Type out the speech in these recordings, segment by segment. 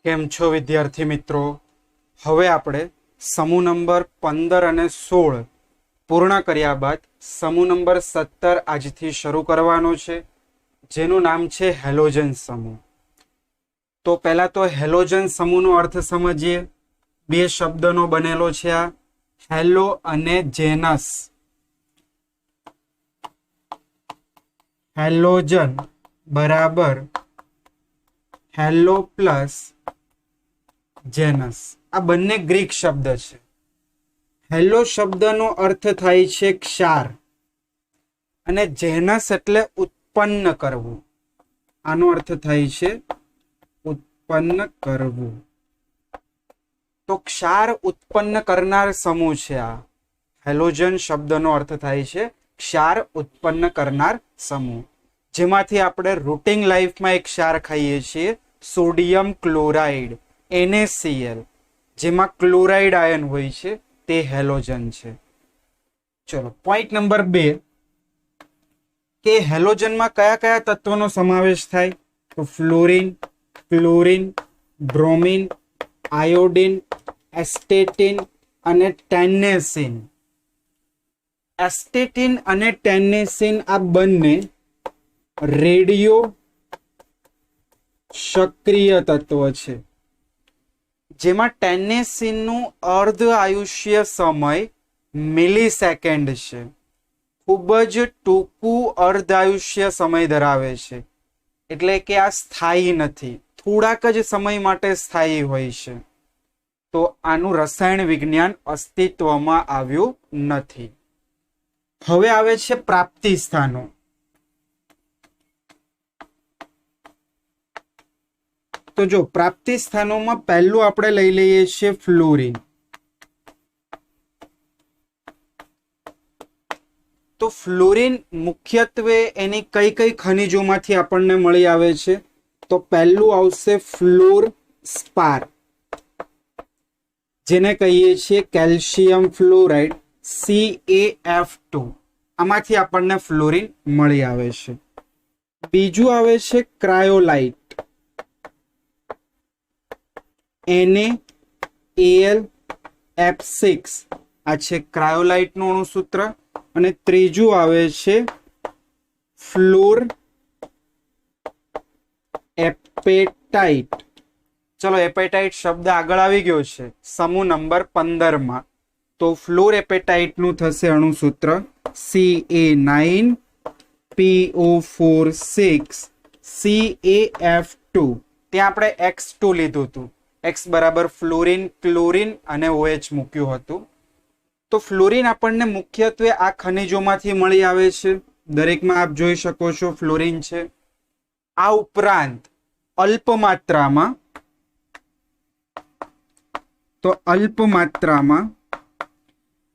કેમ છો વિદ્યાર્થી મિત્રો? હવે આપણે સમૂહ નંબર 15 અને 16 પૂર્ણ કર્યા બાદ સમૂહ નંબર 17 આજથી શરૂ કરવાનો છે, જેનું નામ છે હેલોજન સમૂહ. તો પહેલા તો હેલોજન સમૂહનો અર્થ સમજીએ. બે શબ્દનો બનેલો છે આ, હેલો અને જેનસ. હેલોજન બરાબર હેલો પ્લસ જેનસ. આ બંને ગ્રીક શબ્દ છે. હેલો શબ્દનો અર્થ થાય છે ક્ષાર અને જેનસ એટલે ઉત્પન્ન કરવું. આનો અર્થ થાય છે ઉત્પન્ન કરવું. તો ક્ષાર ઉત્પન્ન કરનાર સમૂહ છે આ. હેલોજન શબ્દનો અર્થ થાય છે ક્ષાર ઉત્પન્ન કરનાર સમૂહ, જેમાંથી આપણે રૂટિન લાઈફમાં એક ક્ષાર ખાઈએ છીએ, સોડિયમ ક્લોરાઇડ NaCl, જેમાં ક્લોરાઇડ આયન હોય છે, તે હેલોજન છે. ચલો પોઈન્ટ નંબર 2 કે હેલોજનમાં કયા કયા તત્વોનો સમાવેશ થાય? તો ફ્લોરિન, ક્લોરિન, બ્રોમિન, આયોડિન, એસ્ટેટિન અને ટેનેસિન. એસ્ટેટિન અને ટેનેસિન આ બંને રેડિયો સક્રિય તત્વ છે, જેમાં ટેનેસિનનું અર્ધ આયુષ્ય સમય મિલિસેકન્ડ છે. ખૂબ જ ટૂંકું અર્ધ આયુષ્ય સમય ધરાવે છે, એટલે કે આ સ્થાયી નથી, થોડાક જ સમય માટે સ્થાયી હોય છે. તો આનું રસાયણ વિજ્ઞાન અસ્તિત્વમાં આવ્યું નથી. હવે આવે છે પ્રાપ્તિ સ્થાનો. તો જો પ્રાપ્તિ સ્થાનોમાં પહેલું આપણે લઈ લઈએ છીએ ફ્લોરિન. તો ફ્લોરિન મુખ્યત્વે એની કઈ કઈ ખનિજોમાંથી આપણને મળી આવે છે? તો પહેલું આવશે ફ્લોર સ્પાર, જેને કહીએ છીએ કેલ્શિયમ ફ્લોરાઇડ CaF2. આમાંથી આપણને ફ્લોરિન મળી આવે છે. બીજું આવે છે ક્રાયોલાઇટ NaAlF6. આ છે ક્રાયોલાઇટનું અણુસૂત્ર. અને ત્રીજું આવે છે ફ્લોર એપેટાઇટ. ચલો એપેટાઇટ શબ્દ આગળ આવી ગયો છે સમૂહ નંબર 15 માં. તો ફ્લોર એપેટાઇટનું થશે અણુસૂત્ર Ca9PO4 6CaF2. ત્યાં આપણે X2 લીધું હતું. X બરાબર ફ્લોરિન, ક્લોરિન અને OH મૂક્યું હતું. તો ફ્લોરિન આપણને મુખ્યત્વે આ ખનિજોમાંથી મળી આવે છે. દરેકમાં આપ જોઈ શકો છો ફ્લોરિન છે. આ ઉપરાંત અલ્પ માત્રામાં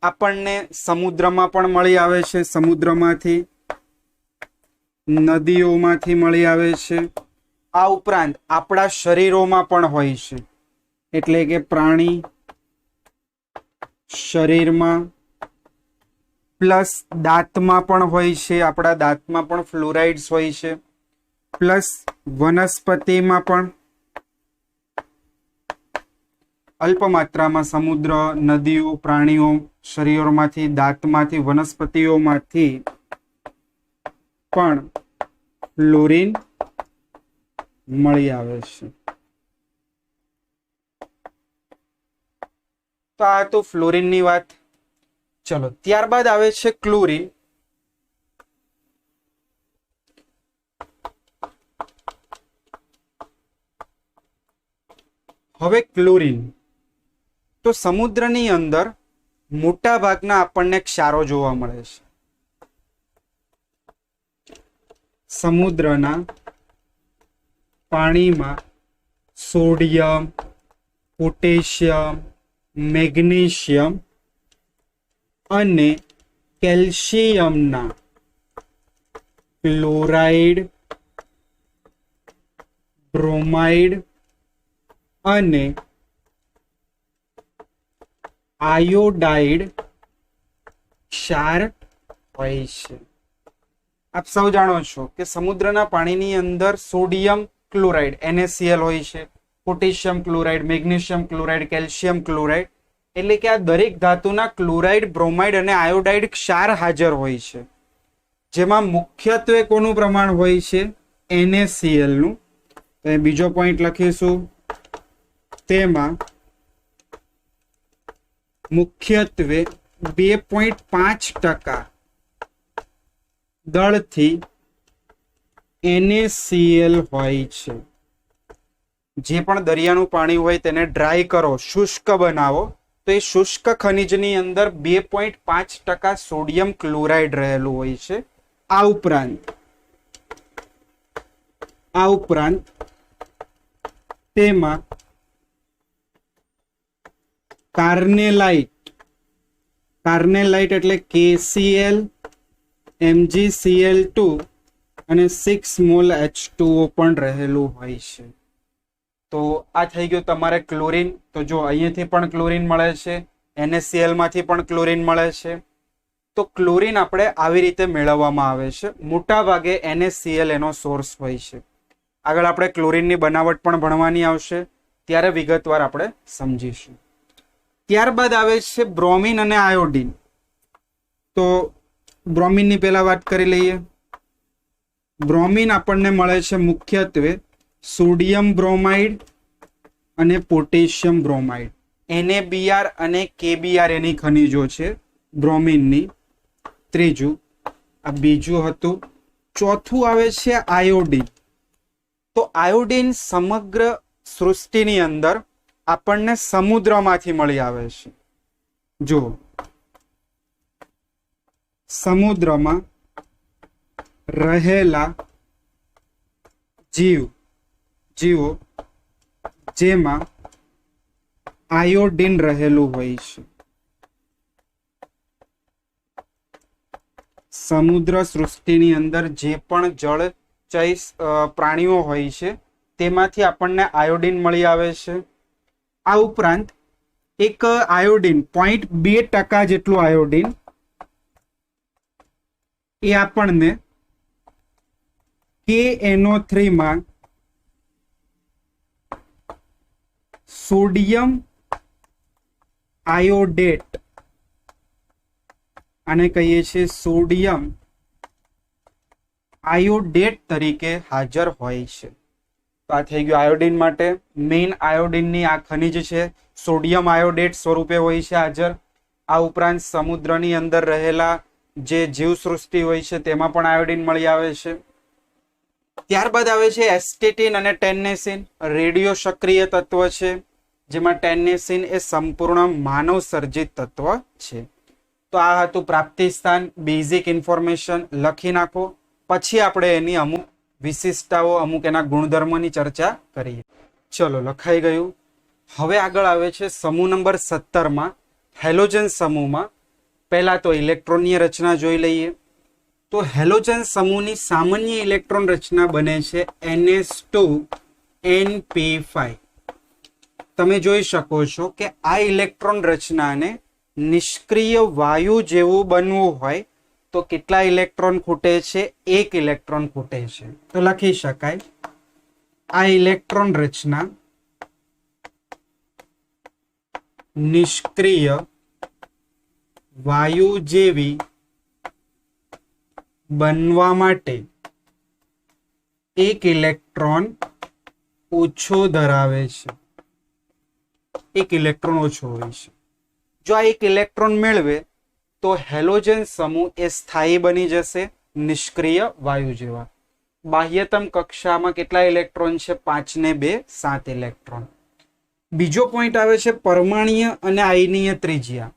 આપણને સમુદ્રમાં પણ મળી આવે છે. સમુદ્રમાંથી, નદીઓમાંથી મળી આવે છે. આ ઉપરાંત આપણા શરીરોમાં પણ હોય છે, એટલે કે પ્રાણી શરીરમાં, પ્લસ દાંતમાં પણ હોય છે. આપણા દાંતમાં પણ ફ્લોરાઇડ્સ હોય છે. પ્લસ વનસ્પતિમાં પણ અલ્પ માત્રામાં સમુદ્ર, નદીઓ, પ્રાણીઓ શરીરોમાંથી, દાંતમાંથી, વનસ્પતિઓમાંથી પણ ફ્લોરિન મળી આવે છે. તો આ તો ફ્લોરિનની વાત. ચલો ત્યારબાદ આવે છે ક્લોરિન. હવે ક્લોરિન તો સમુદ્રની અંદર મોટા ભાગના આપણને ક્ષારો જોવા મળે છે. સમુદ્રના પાણીમાં સોડિયમ, પોટેશિયમ, મેગ્નેશિયમ અને કેલ્શિયમના ક્લોરાઇડ, બ્રોમાઇડ અને આયોડાઇડ ક્ષાર હોય છે. આપ સૌ જાણો છો કે સમુદ્રના પાણીની અંદર સોડિયમ ક્લોરાઇડ NaCl હોય છે, potassium chloride, magnesium chloride, calcium chloride, એટલે કે આ દરેક ધાતુના ક્લોરાઇડ, બ્રોમાઇડ અને આયોડાઇડ ક્ષાર હાજર હોય છે, જેમાં મુખ્યત્વે કોનું પ્રમાણ હોય છે? NaCl નું. તો બીજો પોઈન્ટ લખીશું, તેમાં મુખ્યત્વે 2.5% દળથી NaCl હોય છે. જે પણ દરિયાનું પાણી હોય તેને ડ્રાય કરો, શુષ્ક બનાવો, તો એ શુષ્ક ખનિજની અંદર 2.5% સોડિયમ ક્લોરાઇડ રહેલું હોય છે. આ ઉપરાંત તેમાં કાર્નેલાઇટ એટલે KCl, MgCl2 અને 6 મોલ H2O પણ રહેલું હોય છે. તો આ થઈ ગયું તમારે ક્લોરીન. તો જો અહીંયાથી પણ ક્લોરીન મળે છે, NaCl માંથી પણ ક્લોરીન મળે છે. તો ક્લોરીન આપણે આવી રીતે મેળવવામાં આવે છે. મોટા ભાગે NaCl એનો સોર્સ હોય છે. આગળ આપણે ક્લોરીનની બનાવટ પણ ભણવાની આવશે, ત્યારે વિગતવાર આપણે સમજીશું. ત્યારબાદ આવે છે બ્રોમિન અને આયોડિન. તો બ્રોમિનની પહેલા વાત કરી લઈએ. બ્રોમિન આપણને મળે છે મુખ્યત્વે સોડિયમ બ્રોમાઇડ અને પોટેશિયમ બ્રોમાઇડ. NaBr અને KBr એની ખનિજો છે બ્રોમિનની. ત્રીજું આ બીજું હતું. ચોથું આવે છે આયોડિન. તો આયોડિન સમગ્ર સૃષ્ટિની અંદર આપણને સમુદ્રમાંથી મળી આવે છે. જો સમુદ્રમાં રહેલા જીવો જેમાં આયોડિન રહેલું હોય છે. સમુદ્ર સૃષ્ટિની અંદર જે પણ જળચર પ્રાણીઓ હોય છે તેમાંથી આપણને આયોડિન મળી આવે છે. આ ઉપરાંત એક આયોડિન 0.2% જેટલું આયોડિન એ આપણને KNO3 માં સોડિયમ આયોડેટ, આને કહીએ છીએ સોડિયમ આયોડેટ તરીકે હાજર હોય છે. તો આ થઈ ગયું આયોડિન માટે. મેઇન આયોડિનની આ ખનિજ છે, સોડિયમ આયોડેટ સ્વરૂપે હોય છે હાજર. આ ઉપરાંત સમુદ્રની અંદર રહેલા જે જીવસૃષ્ટિ હોય છે તેમાં પણ આયોડિન મળી આવે છે. ત્યારબાદ આવે છે એસ્ટેટિન અને ટેન્નેસિન. રેડિયો સક્રિય તત્વ છે, જેમાં ટેન્નેસિન એ સંપૂર્ણ માનવ સર્જિત તત્વ છે. તો આ હતું પ્રાપ્તિ સ્થાન, બેઝિક ઇન્ફોર્મેશન. લખી નાખો, પછી આપણે એની અમુક વિશિષ્ટતાઓ, અમુક એના ગુણધર્મોની ચર્ચા કરીએ. ચલો, લખાઈ ગયું. હવે આગળ આવે છે સમૂહ નંબર 17 હેલોજન સમૂહમાં. પહેલા તો ઇલેક્ટ્રોનની રચના જોઈ લઈએ. તો હેલોજન સમૂહની સામાન્ય ઇલેક્ટ્રોન રચના બને છે NH2NP5. તમે જોઈ શકો છો કે આ ઇલેક્ટ્રોન રચનાને નિષ્ક્રિય વાયુ જેવું બનવું હોય તો કેટલા ઇલેક્ટ્રોન ખૂટે છે? 1 ઇલેક્ટ્રોન ખૂટે છે. તો લખી શકાય આ ઇલેક્ટ્રોન રચના નિષ્ક્રિય વાયુ જેવી બનવા માટે 1 ઇલેક્ટ્રોન ઓછો ધરાવે છે. 1 ઇલેક્ટ્રોન ઓછો હોય છે. જો આ 1 ઇલેક્ટ્રોન મેળવે તો હેલોજન સમૂહ એ સ્થાયી બની જશે, નિષ્ક્રિય વાયુ જેવા. બાહ્યતમ કક્ષામાં કેટલા ઇલેક્ટ્રોન છે? 5 ને 2 7 ઇલેક્ટ્રોન. બીજો પોઈન્ટ આવે છે પરમાણ્વીય અને આયનીય ત્રિજ્યા.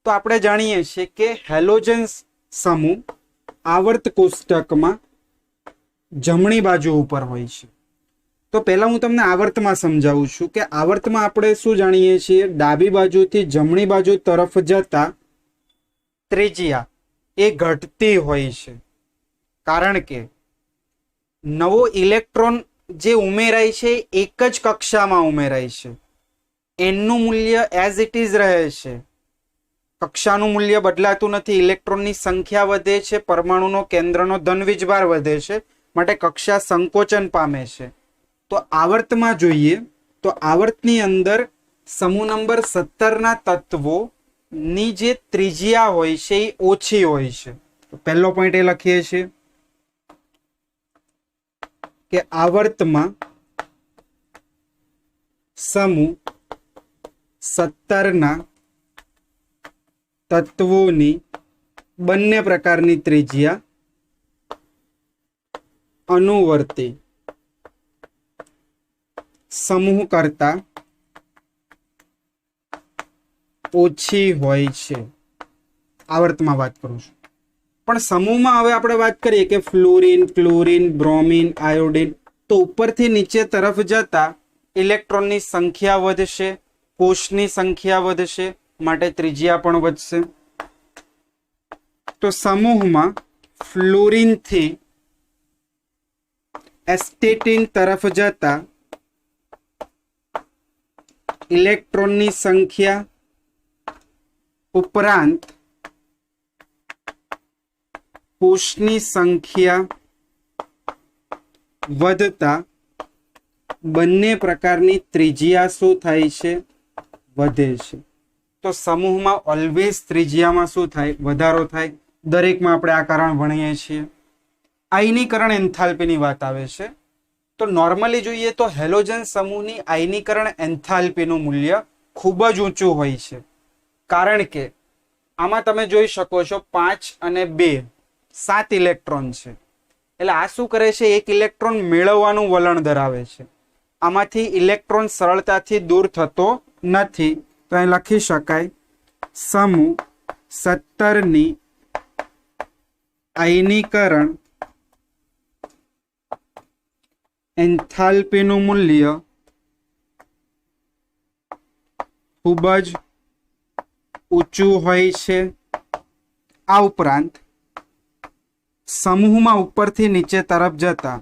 તો આપણે જાણીએ છીએ કે હેલોજન સમૂહ આવર્ત કોષ્ટકમાં જમણી બાજુ ઉપર હોય છે. તો પહેલા હું તમને આવર્તમાં સમજાવું છું કે આવર્તમાં આપણે શું જાણીએ છીએ? ડાબી બાજુથી જમણી બાજુ તરફ જતા ત્રિજ્યા એ ઘટતી હોય છે, કારણ કે નવો ઇલેક્ટ્રોન જે ઉમેરાય છે એક જ કક્ષામાં ઉમેરાય છે. એનનું મૂલ્ય એઝ ઇટ ઇઝ રહે છે, કક્ષાનું મૂલ્ય બદલાતું નથી. ઇલેક્ટ્રોનની સંખ્યા વધે છે, પરમાણુનો કેન્દ્રનો ધનવીજભાર વધે છે, માટે કક્ષા સંકોચન પામે છે. તો આવર્તમાં જોઈએ તો આવર્તની અંદર સમૂહ નંબર 17 ના તત્વોની જે ત્રિજ્યા હોય છે એ ઓછી હોય છે. તો પહેલો પોઈન્ટ એ લખીએ છીએ કે આવર્તમાં સમૂહ 17 ના તત્વોની બંને પ્રકારની ત્રિજ્યા અનુવર્તી સમૂહ કરતા ઓછી હોય છે. આવર્તમાં વાત કરું છું. પણ સમૂહમાં હવે આપણે વાત કરીએ કે ફ્લોરિન, ક્લોરિન, બ્રોમિન, આયોડિન, તો ઉપરથી નીચે તરફ જતા ઇલેક્ટ્રોનની સંખ્યા વધશે, કોષની સંખ્યા વધશે, માટે ત્રિજ્યા પણ વધશે. તો સમૂહમાં ફ્લોરિનથી એસ્ટેટિન તરફ જતા ઇલેક્ટ્રોનની સંખ્યા ઉપરાંત કોષની સંખ્યા વધતા બંને પ્રકારની ત્રિજ્યા શું થાય છે? વધે છે. તો સમૂહમાં ઓલવેઝ ત્રિજ્યામાં શું થાય? વધારો થાય. દરેકમાં આપણે આ કારણ ભણીએ છીએ. આયનીકરણ એન્થાલ્પીની વાત આવે છે. તો નોર્મલી જોઈએ તો હેલોજન સમૂહની આયનીકરણ એન્થાલ્પીનું મૂલ્ય ખૂબ જ ઊંચું હોય છે. કારણ કે આમાં તમે જોઈ શકો છો 5 અને 2 7 ઇલેક્ટ્રોન છે. એટલે આ શું કરે છે? એક ઇલેક્ટ્રોન મેળવવાનું વલણ ધરાવે છે. આમાંથી ઇલેક્ટ્રોન સરળતાથી દૂર થતો નથી. તો અહીં લખી શકાય સમૂહ 17 ની આયનીકરણ એન્થાલ્પીનું મૂલ્ય ખૂબ જ ઊંચું હોય છે. આ ઉપરાંત સમૂહમાં ઉપરથી નીચે તરફ જતા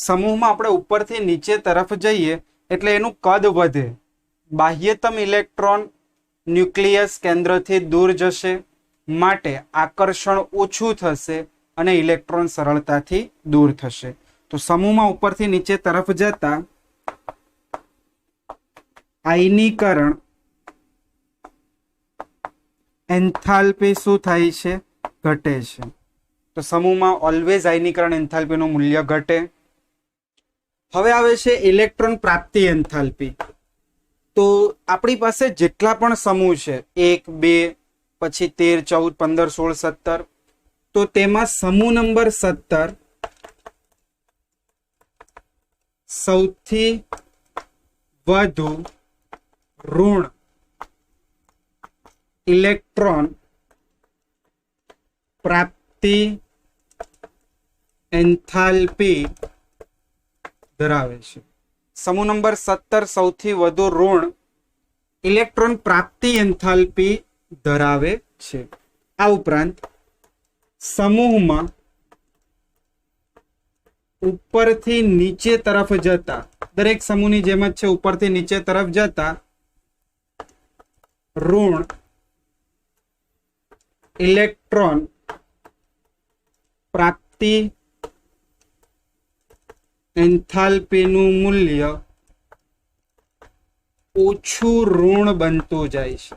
સમૂહમાં આપણે ઉપરથી નીચે તરફ જઈએ એટલે એનું કદ વધે. બાહ્યતમ ઇલેક્ટ્રોન ન્યુક્લિયસ કેન્દ્રથી દૂર જશે, માટે આકર્ષણ ઓછું થશે અને ઇલેક્ટ્રોન સરળતાથી દૂર થશે. તો સમૂહમાં ઉપરથી નીચે તરફ જતા આયનીકરણ એન્થાલ્પી શું થાય છે? ઘટે છે. તો સમૂહમાં ઓલવેઝ આયનીકરણ એન્થાલ્પીનું મૂલ્ય ઘટે. હવે આવે છે ઇલેક્ટ્રોન પ્રાપ્તિ એન્થાલ્પી. તો આપણી પાસે જેટલા પણ સમૂહ છે 1, 2, પછી 13, 14, 15, 16, 17, તો તેમાં સમૂહ નંબર 17 સૌથી વધુ ઋણ ઇલેક્ટ્રોન પ્રાપ્તિ એન્થાલ્પી ધરાવે છે. સમૂહ નંબર 17 સૌથી વધુ ઋણ ઇલેક્ટ્રોન પ્રાપ્તિ એન્થાલ્પી ધરાવે છે. આ ઉપરાંત સમૂહમાં ઉપરથી નીચે તરફ જતા, દરેક સમૂહની જેમ જ છે, ઉપરથી નીચે તરફ જતા ઋણ ઇલેક્ટ્રોન પ્રાપ્તિ એન્થાલ્પીનું મૂલ્ય ઓછું ઋણ બનતું જાય છે.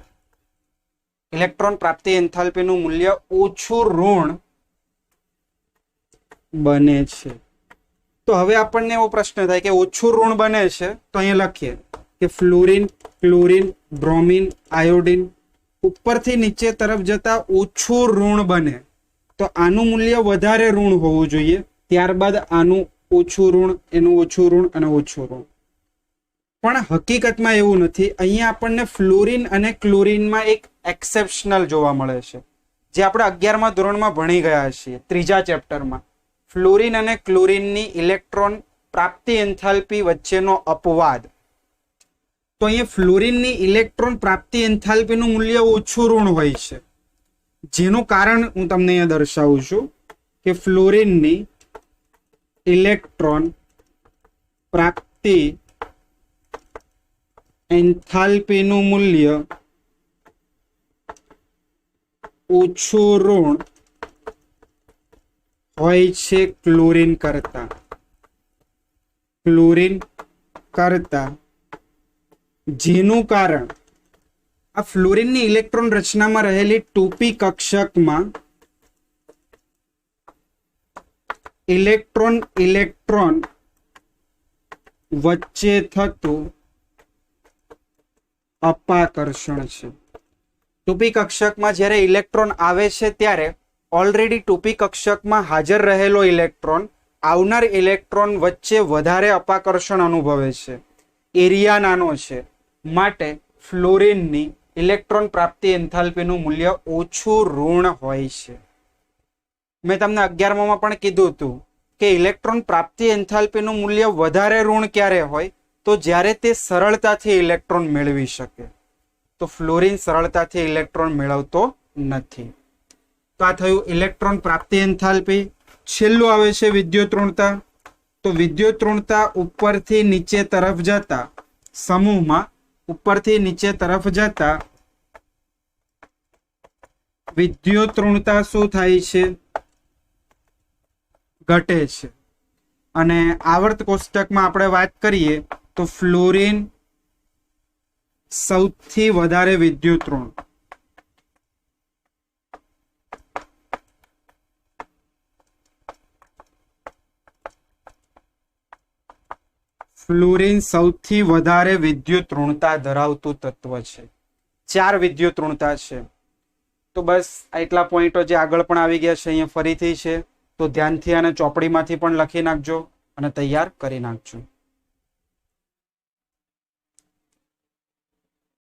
ઇલેક્ટ્રોન પ્રાપ્તિ એન્થાલ્પીનું મૂલ્ય ઓછું ઋણ બને છે. તો હવે આપણને એવો પ્રશ્ન થાય કે ઓછું ઋણ બને છે, તો અહીંયા લખીએ કે ફ્લોરિન, ક્લોરિન, બ્રોમિન, આયોડિન ઉપરથી નીચે તરફ જતા ઓછું ઋણ બને, તો આનું મૂલ્ય વધારે ઋણ હોવું જોઈએ. ત્યારબાદ આનું ઓછું ઋણ, એનું ઓછું ઋણ અને ઓછું ઋણ. પણ હકીકતમાં એવું નથી. અહીંયા આપણને ફ્લોરિન અને ક્લોરિનમાં એક એક્સેપ્શનલ જોવા મળે છે, જે આપણે 11મા ધોરણમાં ભણી ગયા છીએ, 3જા ચેપ્ટરમાં. ફ્લોરિન અને ક્લોરિનની ઇલેક્ટ્રોન પ્રાપ્તિ એન્થાલ્પી વચ્ચેનો અપવાદ. તો અહીંયા ફ્લોરિનની ઇલેક્ટ્રોન પ્રાપ્તિ એન્થાલ્પીનું મૂલ્ય ઓછું ઋણ હોય છે, જેનું કારણ હું તમને અહીંયા દર્શાવું છું કે ફ્લોરિનની ઇલેક્ટ્રોન પ્રાપ્તિ એન્થાલ્પીનું મૂલ્ય ઓછું ઋણ હોય છે ક્લોરીન કરતા, જેનું કારણ આ ફ્લોરીનની ઇલેક્ટ્રોન રચનામાં રહેલી ટોપી કક્ષકમાં ઇલેક્ટ્રોન વચ્ચે થતું અપાકર્ષણ છે. ટોપી કક્ષકમાં જ્યારે ઇલેક્ટ્રોન આવે છે ત્યારે ઓલરેડી ટોપી કક્ષકમાં હાજર રહેલો ઇલેક્ટ્રોન આવનાર ઇલેક્ટ્રોન વચ્ચે વધારે અપાકર્ષણ અનુભવે છે, એરિયા નાનો છે, માટે ફ્લોરીનની ઇલેક્ટ્રોન પ્રાપ્તિ એન્થાલ્પીનું મૂલ્ય ઓછું ઋણ હોય છે. મેં તમને 11માં પણ કીધું હતું કે ઇલેક્ટ્રોન પ્રાપ્તિ એન્થાલ્પીનું મૂલ્ય વધારે ઋણ ક્યારે હોય? તો જ્યારે તે સરળતાથી ઇલેક્ટ્રોન મેળવી શકે. તો ફ્લોરીન સરળતાથી ઇલેક્ટ્રોન મેળવતો નથી. તો આ થયું ઇલેક્ટ્રોન પ્રાપ્તિ એન્થાલ્પી. છેલ્લું આવે છે વિદ્યુતઋણતા. તો વિદ્યુતઋણતા ઉપરથી નીચે તરફ જતા સમૂહમાં ઉપરથી નીચે તરફ જતા વિદ્યુતઋણતા શું થાય છે? ઘટે છે. અને આવર્ત કોષ્ટકમાં આપણે વાત કરીએ તો ફ્લોરીન સૌથી વધારે વિદ્યુતઋણ, ફ્લોરીન સૌથી વધારે વિદ્યુતઋણતા ધરાવતું તત્વ છે. 4 વિદ્યુતઋણતા છે. તો બસ આટલા પોઈન્ટો જે આગળ પણ આવી ગયા છે અહીંયા ફરીથી છે, તો ધ્યાનથી અને ચોપડીમાંથી પણ લખી નાખજો અને તૈયાર કરી નાખજો.